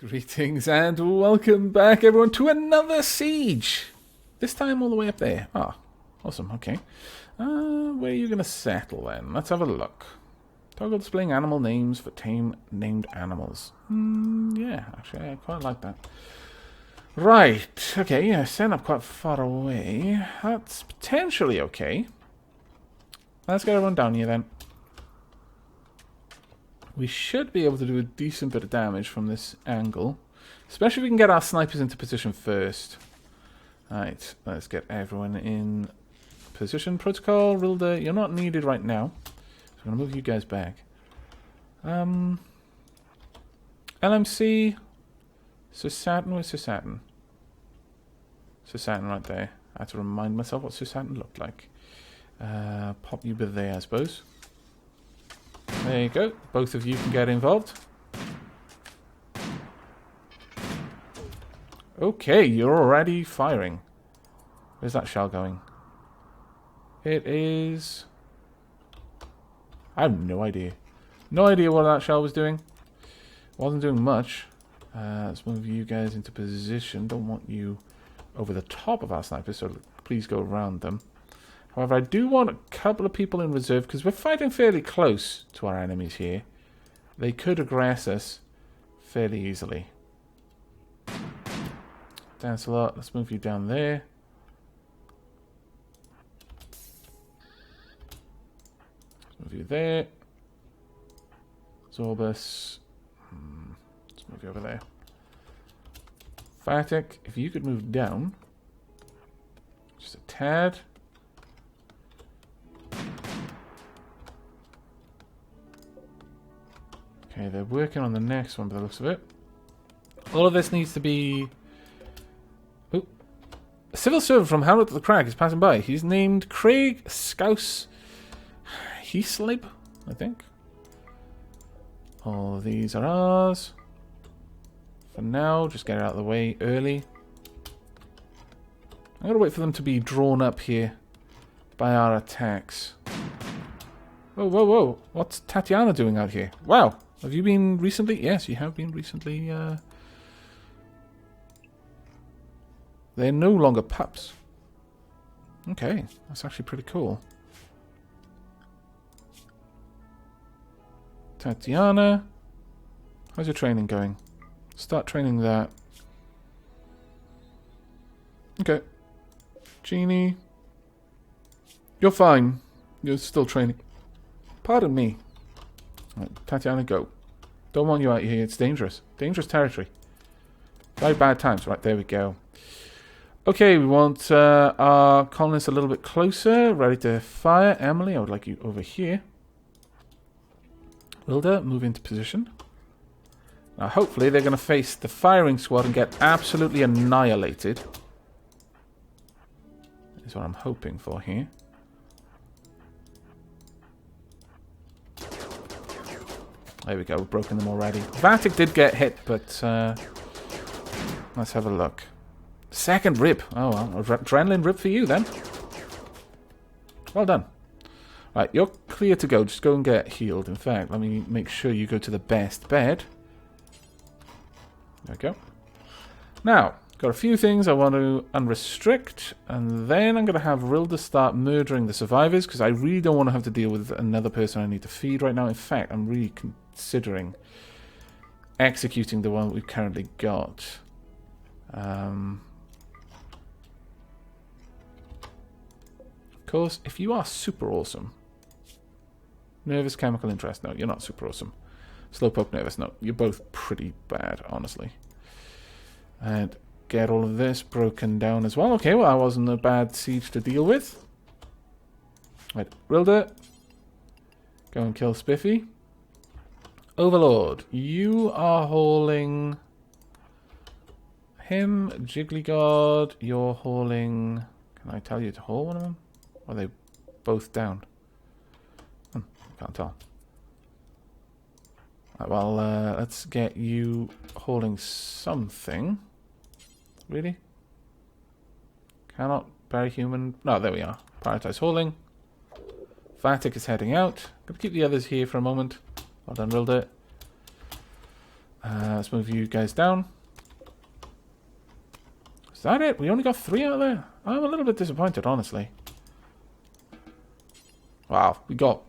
Greetings and welcome back, everyone, to another siege. This time all the way up there. Ah, awesome. Okay. Where are you going to settle then? Let's have a look. Toggle displaying animal names for tame named animals. Yeah, actually, I quite like that. Right. Okay, yeah, set up quite far away. That's potentially okay. Let's get everyone down here then. We should be able to do a decent bit of damage from this angle. Especially if we can get our snipers into position first. Alright, let's get everyone in position. Protocol, Rilda, you're not needed right now. So I'm going to move you guys back. LMC, Sir Saturn, where's Sir Saturn? Sir Saturn right there. I have to remind myself what Sir Saturn looked like. Pop you there, I suppose. There you go. Both of you can get involved. Okay, you're already firing. Where's that shell going? It is... I have no idea. No idea what that shell was doing. Wasn't doing much. Let's move you guys into position. Don't want you over the top of our snipers, so please go around them. However, I do want a couple of people in reserve because we're fighting fairly close to our enemies here. They could aggress us fairly easily. Dance a lot. Let's move you down there. Let's move you there. Zorbus. Let's move you over there. Phatic, if you could move down. Just a tad. Okay, they're working on the next one by the looks of it. All of this needs to be... Ooh. A civil servant from Hamlet the Crag is passing by. He's named Craig Scouse Heaslip, I think. All of these are ours. For now, just get it out of the way early. I'm going to wait for them to be drawn up here by our attacks. Whoa, whoa, whoa. What's Tatiana doing out here? Wow. Have you been recently? Yes, you have been recently. They're no longer pups. Okay, that's actually pretty cool. Tatiana, how's your training going? Start training that. Okay. Jeannie, you're fine. You're still training. Pardon me. Right, Tatiana, go. Don't want you out here. It's dangerous. Dangerous territory. Very bad times. Right, there we go. Okay, we want our colonists a little bit closer. Ready to fire. Emily, I would like you over here. Wilda, move into position. Now, hopefully, they're going to face the firing squad and get absolutely annihilated. Is what I'm hoping for here. There we go, we've broken them already. Vatic did get hit, but let's have a look. Second rip. Oh, well, adrenaline rip for you then. Well done. Right, you're clear to go. Just go and get healed. In fact, let me make sure you go to the best bed. There we go. Now, got a few things I want to unrestrict, and then I'm going to have Rilda start murdering the survivors, because I really don't want to have to deal with another person I need to feed right now. In fact, I'm really considering executing the one we've currently got. Of course, if you are super awesome. Nervous chemical interest, no, you're not super awesome. Slowpoke nervous, no, you're both pretty bad, honestly. And get all of this broken down as well. Okay, well, that wasn't a bad siege to deal with. Right, Rilda, go and kill Spiffy. Overlord, you are hauling him. Jiggly you're hauling... Can I tell you to haul one of them? Or are they both down? Can't tell. Right, well, let's get you hauling something. Really? Cannot bury human. No, there we are. Prioritize hauling. Vatic is heading out. Gonna keep the others here for a moment. Well done, Rilda. Let's move you guys down. Is that it? We only got 3 out of there? I'm a little bit disappointed, honestly. Wow, we got...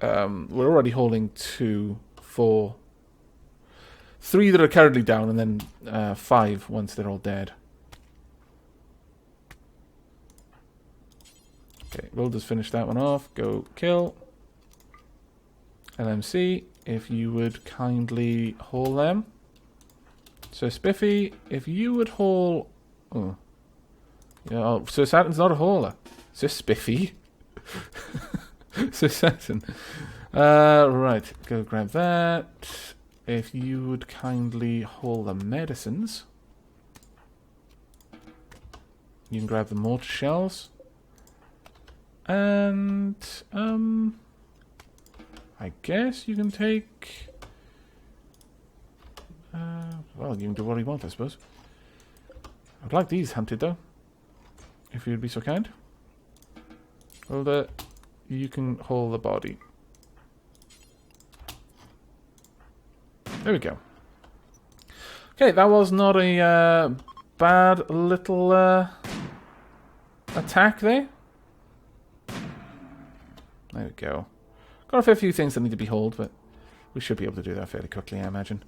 we're already holding 2, 4... 3 that are currently down, and then 5 once they're all dead. Okay, we'll just finish that one off. Go kill. LMC, if you would kindly haul them. So Spiffy, if you would haul... Oh. Yeah, oh, so Saturn's not a hauler. So Spiffy. So Saturn. Right, go grab that. If you would kindly haul the medicines. You can grab the mortar shells. And, I guess you can take... well, you can do what you want, I suppose. I'd like these hunted, though. If you'd be so kind. Hold it. You can haul the body. There we go. Okay, that was not a bad little attack there. There we go. Got a fair few things that need to be hauled, but we should be able to do that fairly quickly, I imagine.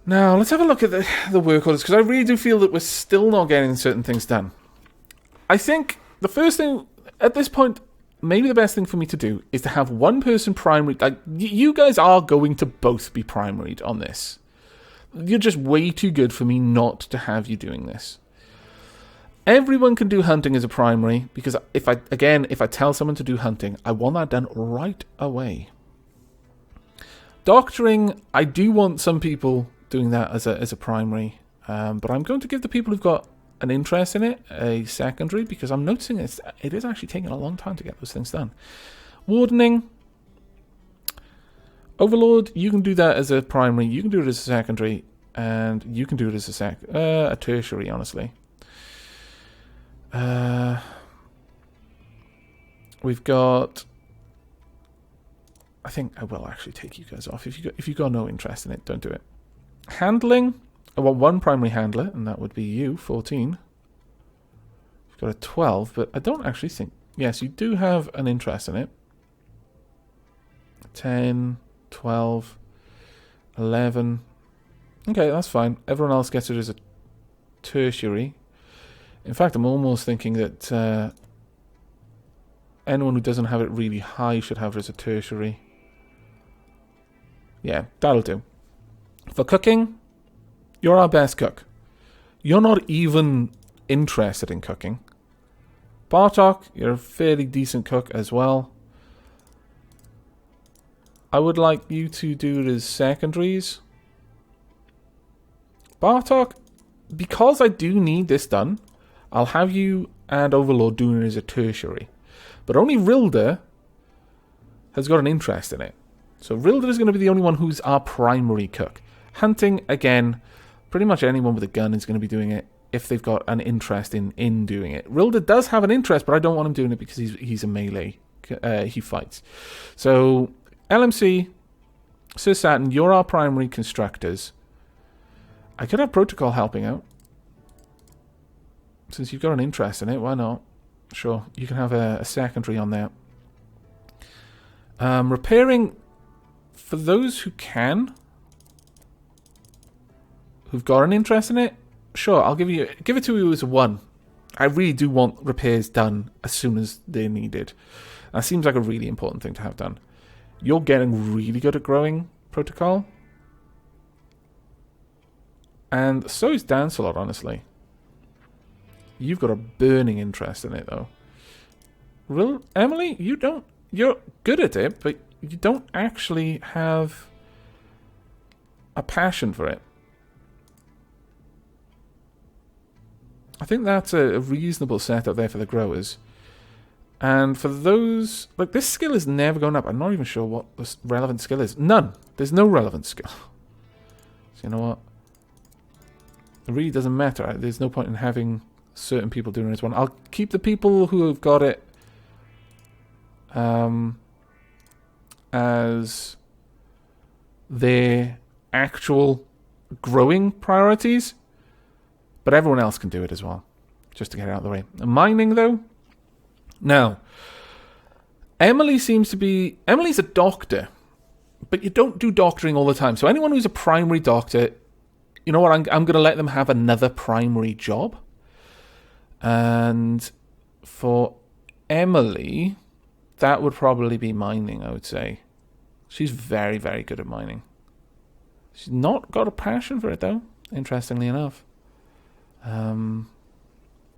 Now, let's have a look at the work orders, because I really do feel that we're still not getting certain things done. I think the first thing, at this point, maybe the best thing for me to do is to have one person primary. Like, you guys are going to both be primaried on this. You're just way too good for me not to have you doing this. Everyone can do hunting as a primary, because if I tell someone to do hunting, I want that done right away. Doctoring, I do want some people doing that as a primary, but I'm going to give the people who've got an interest in it a secondary, because I'm noticing it is actually taking a long time to get those things done. Wardening, Overlord, you can do that as a primary, you can do it as a secondary, and you can do it as a tertiary, honestly. We've got... I think I will actually take you guys off. If you got no interest in it, don't do it. Handling, I want one primary handler, and that would be you, 14. You've got a 12, but I don't actually think... Yes, you do have an interest in it. 10, 12, 11. Okay, that's fine. Everyone else gets it as a tertiary. In fact, I'm almost thinking that anyone who doesn't have it really high should have it as a tertiary. Yeah, that'll do. For cooking, you're our best cook. You're not even interested in cooking. Bartok, you're a fairly decent cook as well. I would like you to do it as secondaries. Bartok, because I do need this done, I'll have you and Overlord doing it as a tertiary. But only Rilda has got an interest in it. So Rilda is going to be the only one who's our primary cook. Hunting, again, pretty much anyone with a gun is going to be doing it if they've got an interest in doing it. Rilda does have an interest, but I don't want him doing it because he's a melee. He fights. So, LMC, Sir Saturn, you're our primary constructors. I could have Protocol helping out. Since you've got an interest in it, why not? Sure, you can have a secondary on there. Repairing, for those who can, who've got an interest in it, sure, I'll give it to you as a 1. I really do want repairs done as soon as they're needed. That seems like a really important thing to have done. You're getting really good at growing Protocol. And so is Dancelot, honestly. You've got a burning interest in it, though. Emily, you're good at it, but you don't actually have a passion for it. I think that's a reasonable setup there for the growers. And for those... Like, this skill is never going up. I'm not even sure what the relevant skill is. None. There's no relevant skill. So you know what? It really doesn't matter. There's no point in having certain people doing this one. I'll keep the people who have got it as their actual growing priorities, but everyone else can do it as well, just to get it out of the way. Mining, though, now, Emily's a doctor, but you don't do doctoring all the time. So anyone who's a primary doctor, you know what, I'm going to let them have another primary job. And for Emily, that would probably be mining, I would say. She's very, very good at mining. She's not got a passion for it, though, interestingly enough.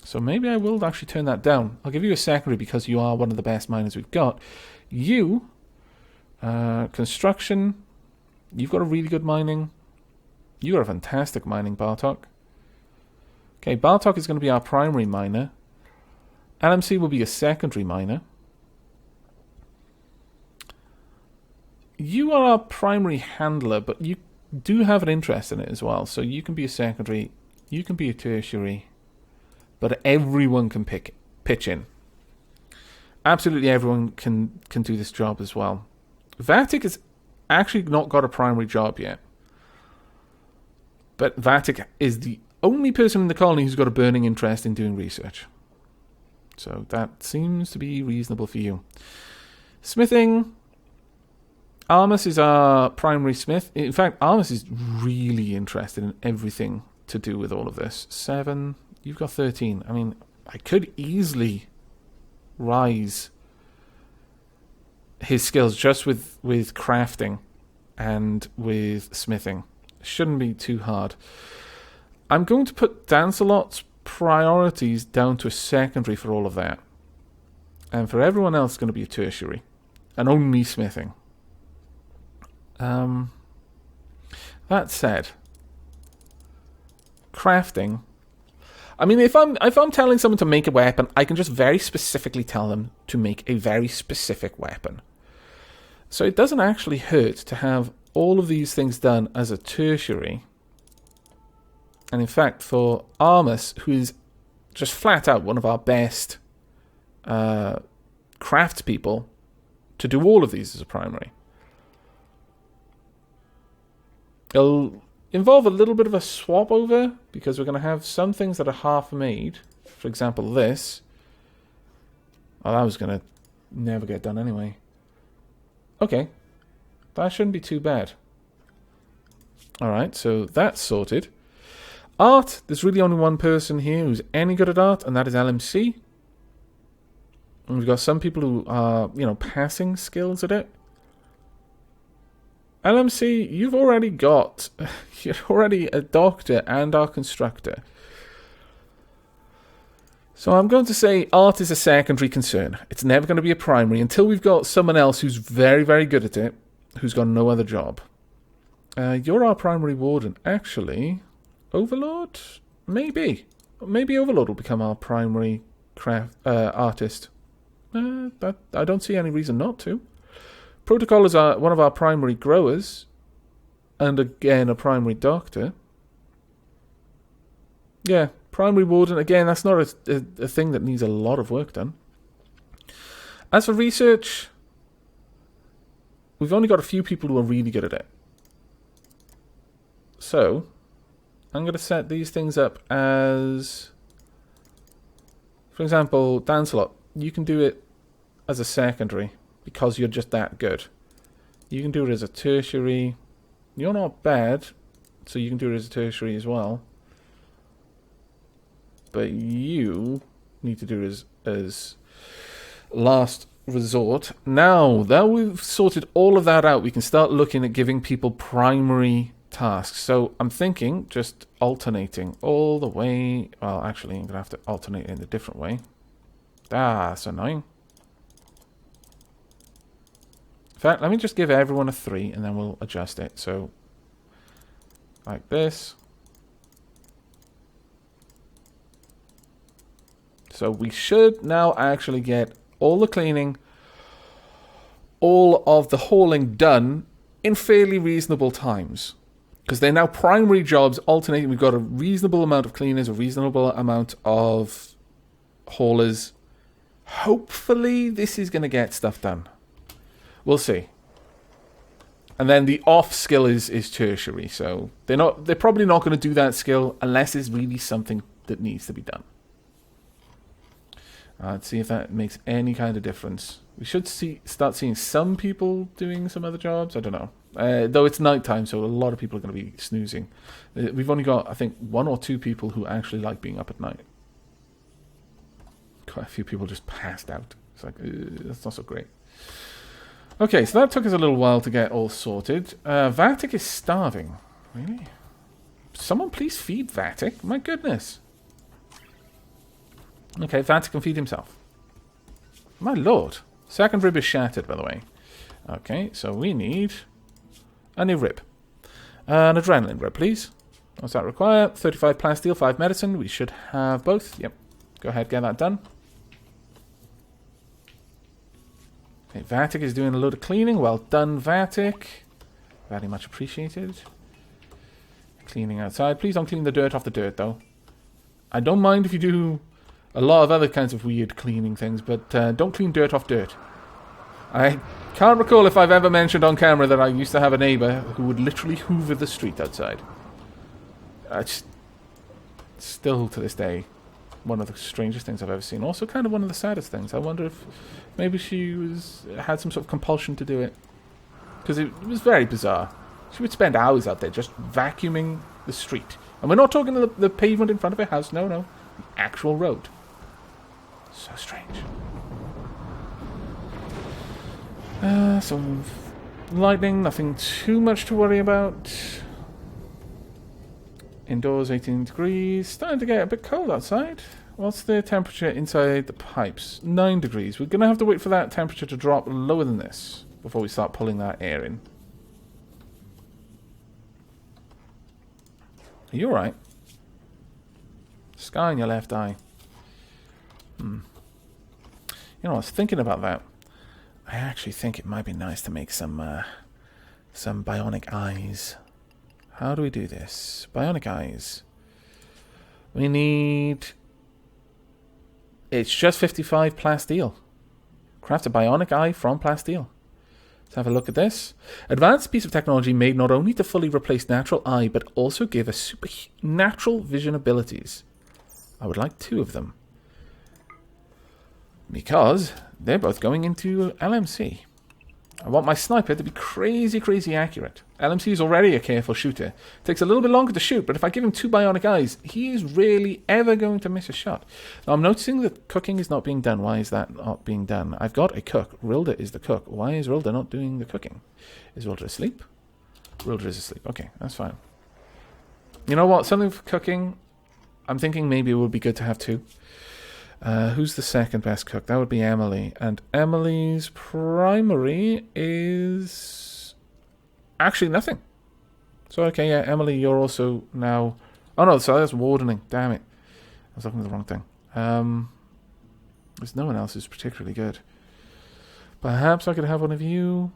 So maybe I will actually turn that down. I'll give you a secondary because you are one of the best miners we've got. You, construction, you've got a really good mining. You got a fantastic mining, Bartok. Okay, Bartok is going to be our primary miner. LMC will be a secondary miner. You are our primary handler, but you do have an interest in it as well. So you can be a secondary, you can be a tertiary, but everyone can pitch in. Absolutely everyone can do this job as well. Vatic has actually not got a primary job yet. But Vatic is the only person in the colony who's got a burning interest in doing research. So that seems to be reasonable for you. Smithing. Armus is our primary smith. In fact, Armus is really interested in everything to do with all of this. 7. You've got 13. I mean, I could easily rise his skills just with crafting and with smithing. Shouldn't be too hard. I'm going to put Dancelot's priorities down to a secondary for all of that. And for everyone else, it's going to be a tertiary. And only smithing. That said, crafting. I mean, if I'm telling someone to make a weapon, I can just very specifically tell them to make a very specific weapon. So it doesn't actually hurt to have all of these things done as a tertiary. And in fact, for Armus, who is just flat out one of our best craftspeople, to do all of these as a primary. It'll involve a little bit of a swap over, because we're going to have some things that are half made. For example, this. Oh, that was going to never get done anyway. Okay. That shouldn't be too bad. Alright, so that's sorted. Art, there's really only one person here who's any good at art, and that is LMC. And we've got some people who are, passing skills at it. LMC, you're already a doctor and our constructor. So I'm going to say art is a secondary concern. It's never going to be a primary until we've got someone else who's very, very good at it, who's got no other job. You're our primary warden. Actually, Overlord? Maybe. Maybe Overlord will become our primary artist. I don't see any reason not to. Protocol is one of our primary growers, and again a primary doctor. Yeah, primary warden, again, that's not a thing that needs a lot of work done. As for research, we've only got a few people who are really good at it. So, I'm going to set these things up as, for example, Dancelot, you can do it as a secondary, because you're just that good. You can do it as a tertiary. You're not bad, so you can do it as a tertiary as well. But you need to do it as last resort. Now that we've sorted all of that out, we can start looking at giving people primary tasks. So I'm thinking just alternating all the way. Well, actually, I'm going to have to alternate in a different way. That's annoying. In fact, let me just give everyone a 3 and then we'll adjust it. So, like this. So we should now actually get all the cleaning, all of the hauling done in fairly reasonable times. Because they're now primary jobs alternating. We've got a reasonable amount of cleaners, a reasonable amount of haulers. Hopefully this is going to get stuff done. We'll see. And then the off skill is tertiary, so they're probably not going to do that skill unless it's really something that needs to be done. Let's see if that makes any kind of difference. We should start seeing some people doing some other jobs. I don't know. Though it's nighttime, so a lot of people are going to be snoozing. We've only got, I think, 1 or 2 people who actually like being up at night. Quite a few people just passed out. It's like, that's not so great. Okay, so that took us a little while to get all sorted. Vatic is starving. Really? Someone please feed Vatic. My goodness. Okay, Vatic can feed himself. My lord. Second rib is shattered, by the way. Okay, so we need a new rib. An adrenaline rib, please. What's that require? 35 plasteel, 5 medicine. We should have both. Yep. Go ahead, get that done. Okay, Vatic is doing a load of cleaning. Well done, Vatic. Very much appreciated. Cleaning outside. Please don't clean the dirt off the dirt, though. I don't mind if you do a lot of other kinds of weird cleaning things, but don't clean dirt off dirt. I can't recall if I've ever mentioned on camera that I used to have a neighbour who would literally hoover the street outside. Still, to this day, one of the strangest things I've ever seen. Also kind of one of the saddest things. I wonder if maybe she had some sort of compulsion to do it. Because it was very bizarre. She would spend hours out there just vacuuming the street. And we're not talking the pavement in front of her house. No, no. The actual road. So strange. Some lightning. Nothing too much to worry about. Indoors 18 degrees. Starting to get a bit cold outside. What's the temperature inside the pipes? 9 degrees. We're going to have to wait for that temperature to drop lower than this before we start pulling that air in. Are you alright? Sky in your left eye. You know, I was thinking about that. I actually think it might be nice to make some bionic eyes. How do we do this? Bionic eyes. We need... It's just 55 plasteel. Craft a bionic eye from plasteel. Let's have a look at this. Advanced piece of technology made not only to fully replace natural eye, but also give us supernatural vision abilities. I would like 2 of them. Because they're both going into LMC. I want my sniper to be crazy, crazy accurate. LMC is already a careful shooter. Takes a little bit longer to shoot, but if I give him 2 bionic eyes, he is rarely ever going to miss a shot. Now, I'm noticing that cooking is not being done. Why is that not being done? I've got a cook. Rilda is the cook. Why is Rilda not doing the cooking? Is Rilda asleep? Rilda is asleep. Okay, that's fine. You know what? Something for cooking. I'm thinking maybe it would be good to have 2. Who's the second best cook? That would be Emily. And Emily's primary is... actually nothing. So, okay, yeah, Emily, you're also now... Oh, no, so that's wardening. Damn it. I was looking at the wrong thing. There's no one else who's particularly good. Perhaps I could have one of you.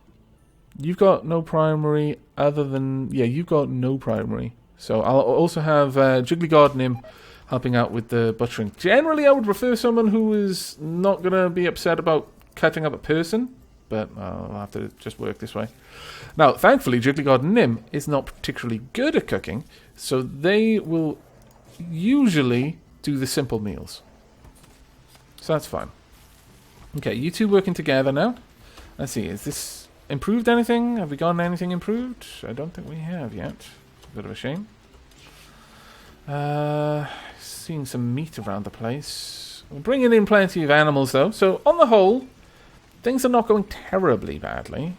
You've got no primary other than... Yeah, you've got no primary. So I'll also have Jiggly Nim helping out with the butchering. Generally, I would prefer someone who is not going to be upset about cutting up a person, but I'll have to just work this way. Now, thankfully, Jiggly Nim is not particularly good at cooking, so they will usually do the simple meals. So that's fine. Okay, you 2 working together now. Let's see, is this improved anything? Have we gotten anything improved? I don't think we have yet. It's a bit of a shame. Seeing some meat around the place. We're bringing in plenty of animals, though. So, on the whole, things are not going terribly badly.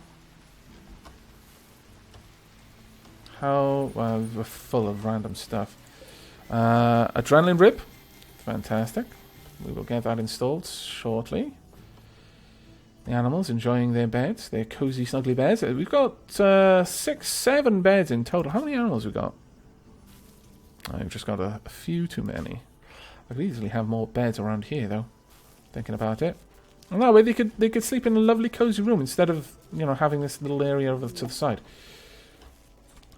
Well, we're full of random stuff. Adrenaline rib. Fantastic. We will get that installed shortly. The animals enjoying their beds. Their cozy, snuggly beds. We've got 6, 7 beds in total. How many animals have we got? I've just got a few too many. I could easily have more beds around here, though. Thinking about it. And that way they could sleep in a lovely cozy room instead of, you know, having this little area over to the side.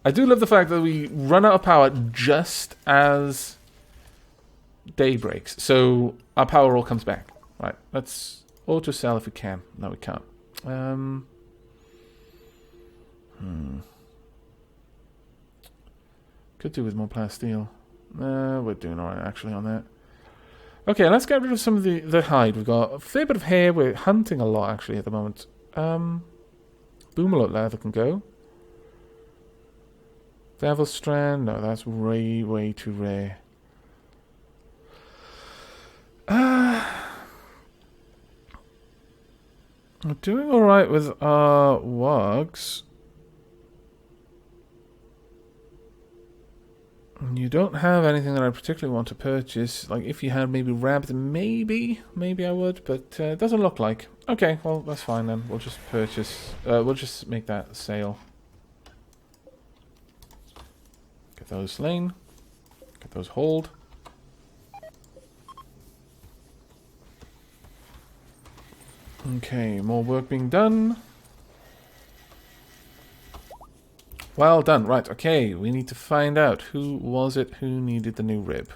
I do love the fact that we run out of power just as day breaks. So our power all comes back. Right, let's auto sell if we can. No, we can't. Could do with more plasteel. We're doing alright actually on that. Okay, let's get rid of some of the hide. We've got a fair bit of hair. We're hunting a lot actually at the moment. Boomalot leather can go. Devil strand. No, that's way too rare. We're doing alright with our wargs. You don't have anything that I particularly want to purchase. Like, if you had maybe rabbit, maybe I would, but it doesn't look like. Okay, well, that's fine then. We'll just purchase, we'll just make that sale. Get those slain. Get those hold. Okay, more work being done. Well done. Right, okay. We need to find out who was it who needed the new rib.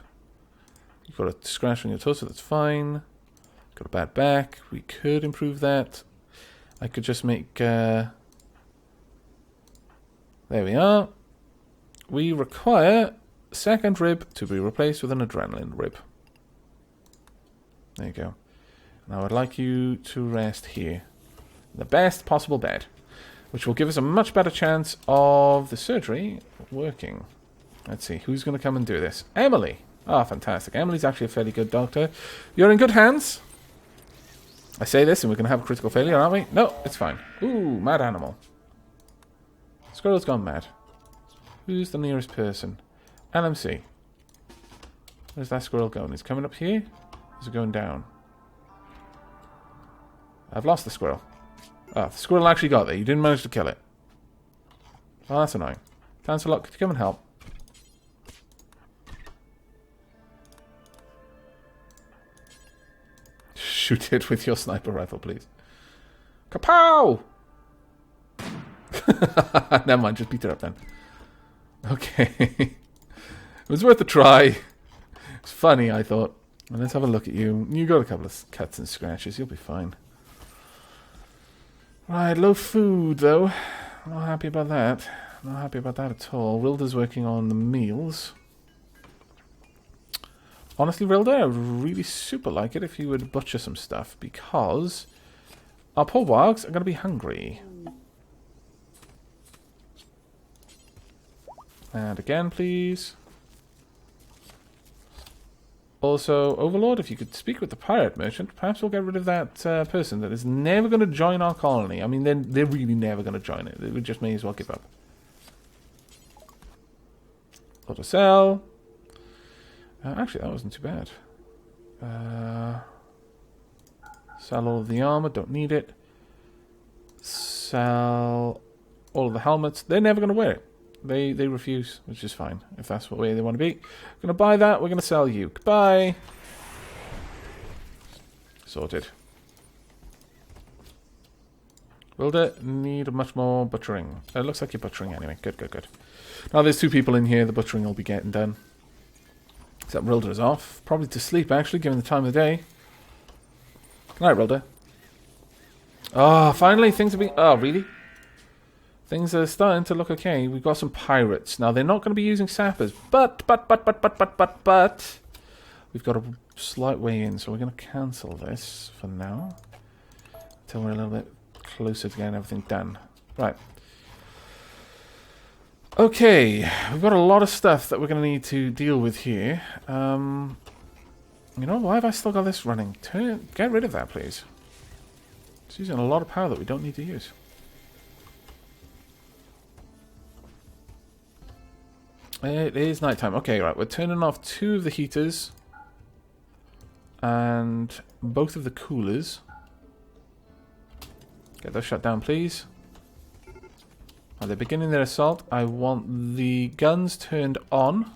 You've got a scratch on your toe, so that's fine. Got a bad back. We could improve that. I could just make... There we are. We require second rib to be replaced with an adrenaline rib. There you go. Now I'd like you to rest here. The best possible bed. Which will give us a much better chance of the surgery working. Let's see, who's going to come and do this? Emily! Ah, fantastic. Emily's actually a fairly good doctor. You're in good hands. I say this and we're going to have a critical failure, aren't we? No, it's fine. Ooh, mad animal. Squirrel's gone mad. Who's the nearest person? LMC. Where's that squirrel going? Is it coming up here? Is it going down? I've lost the squirrel. Ah, the squirrel actually got there. You didn't manage to kill it. Oh, that's annoying. Lancelot, could you come and help? Shoot it with your sniper rifle, please. Kapow! Never mind, just beat her up then. Okay. It was worth a try. It's funny, I thought. Well, let's have a look at you. You got a couple of cuts and scratches. You'll be fine. Right, low food, though. Not happy about that. Not happy about that at all. Rilda's working on the meals. Honestly, Rilda, I would really super like it if you would butcher some stuff, because our poor wargs are going to be hungry. And again, please. Also, Overlord, if you could speak with the pirate merchant, perhaps we'll get rid of that person that is never going to join our colony. I mean, they're really never going to join it. We just may as well give up. Auto sell. Actually, that wasn't too bad. Sell all of the armor, don't need it. Sell all of the helmets. They're never going to wear it. They refuse, which is fine, if that's what way they want to be. We're going to buy that, we're going to sell you. Goodbye. Sorted. Wilder, need much more butchering. It looks like you're butchering anyway. Good, good, good. Now there's two people in here, the butchering will be getting done. Except Rilda is off. Probably to sleep, actually, given the time of the day. Good night, Rilda. Oh, finally, things are being... Oh, really? Things are starting to look okay. We've got some pirates. Now, they're not going to be using sappers. But... We've got a slight way in, so we're going to cancel this for now. Until we're a little bit closer to getting everything done. Right. Okay. We've got a lot of stuff that we're going to need to deal with here. You know, why have I still got this running? Get rid of that, please. It's using a lot of power that we don't need to use. It is nighttime. Okay, right. We're turning off 2 of the heaters. And both of the coolers. Get those shut down, please. Are they beginning their assault? I want the guns turned on.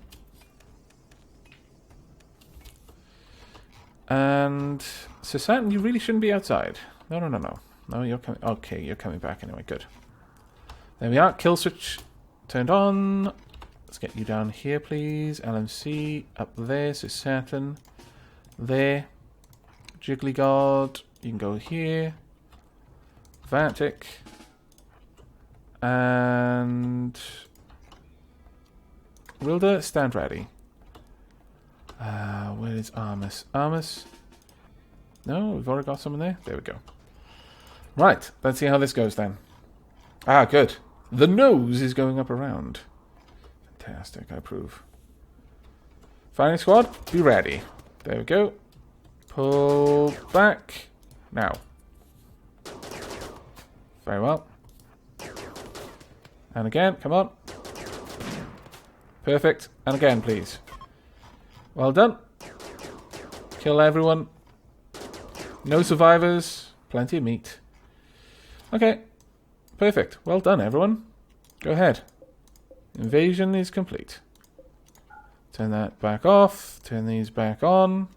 And... So, Saturn, you really shouldn't be outside. No. No, you're coming... Okay, you're coming back anyway. Good. There we are. Kill switch turned on. Let's get you down here, please. LMC up there. So Saturn there. Jiggly Guard. You can go here. Vatic. And Rilda, stand ready. Where is Armus? Armus? No, we've already got someone there. There we go. Right, let's see how this goes then. Ah, good. The nose is going up around. Fantastic, I approve. Firing squad, be ready. There we go. Pull back. Now. Very well. And again, come on. Perfect. And again, please. Well done. Kill everyone. No survivors. Plenty of meat. Okay. Perfect. Well done, everyone. Go ahead. Invasion is complete. Turn that back off. Turn these back on.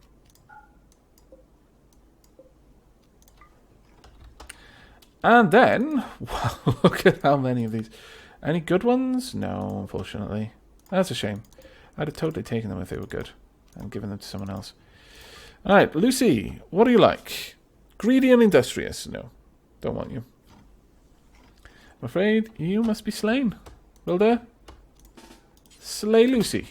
And then, wow, look at how many of these. Any good ones? No, unfortunately. That's a shame. I'd have totally taken them if they were good and given them to someone else. Alright, Lucy, what do you like? Greedy and industrious? No, don't want you. I'm afraid you must be slain. Will there? Slay Lucy.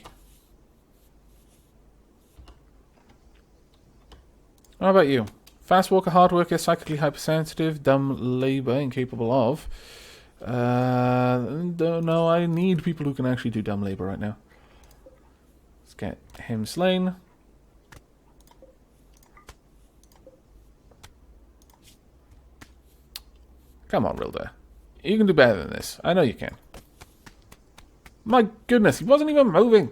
How about you? Fast walker, hard worker, psychically hypersensitive, dumb labor, incapable of. No, I need people who can actually do dumb labor right now. Let's get him slain. Come on, Rilda. You can do better than this. I know you can. My goodness, he wasn't even moving.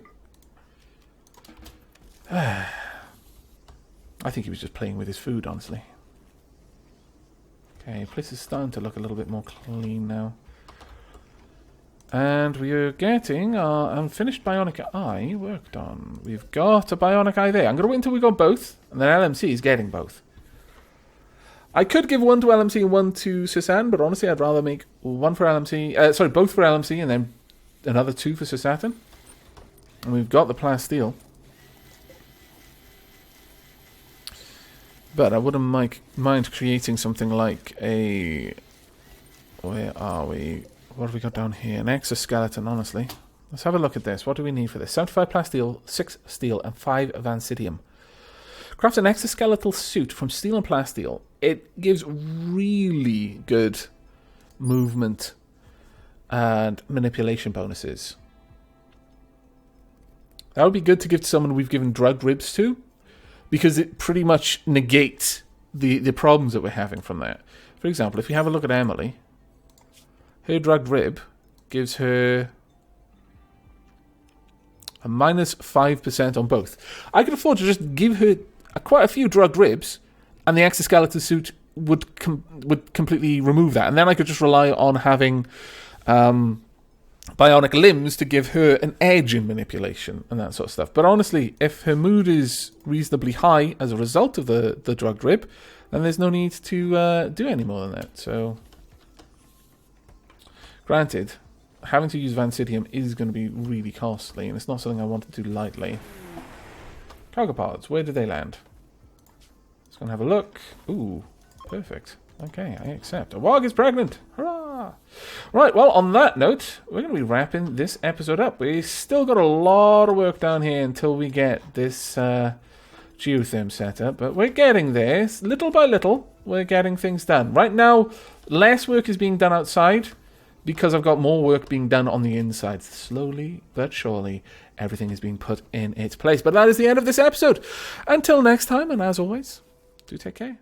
I think he was just playing with his food, honestly. Okay, place is starting to look a little bit more clean now. And we are getting our unfinished bionic eye worked on. We've got a bionic eye there. I'm going to wait until we got both, and then LMC is getting both. I could give one to LMC and one to Sisan, but honestly I'd rather make one for LMC, sorry, both for LMC and then another two for Sisatin. And we've got the plasteel. But I wouldn't mind creating something like a... Where are we? What have we got down here? An exoskeleton, honestly. Let's have a look at this. What do we need for this? 75 plasteel, 6 steel, and 5 vansidium. Craft an exoskeletal suit from steel and plasteel. It gives really good movement and manipulation bonuses. That would be good to give to someone we've given drugged ribs to, because it pretty much negates the problems that we're having from that. For example, if you have a look at Emily, her drugged rib gives her a minus 5% on both. I could afford to just give her quite a few drugged ribs, and the exoskeleton suit would completely remove that. And then I could just rely on having bionic limbs to give her an edge in manipulation and that sort of stuff. But honestly, if her mood is reasonably high as a result of the drugged rib, then there's no need to do any more than that. So, granted, having to use vansidium is going to be really costly, and it's not something I want to do lightly. Cargo pods, where do they land? Let's go and have a look. Ooh, perfect. Okay, I accept. A warg is pregnant! Hurrah! Right, well, on that note, we're going to be wrapping this episode up. We still got a lot of work down here until we get this geotherm set up, but we're getting there. Little by little, we're getting things done. Right now, less work is being done outside because I've got more work being done on the inside. Slowly but surely, everything is being put in its place. But that is the end of this episode. Until next time, and as always, do take care.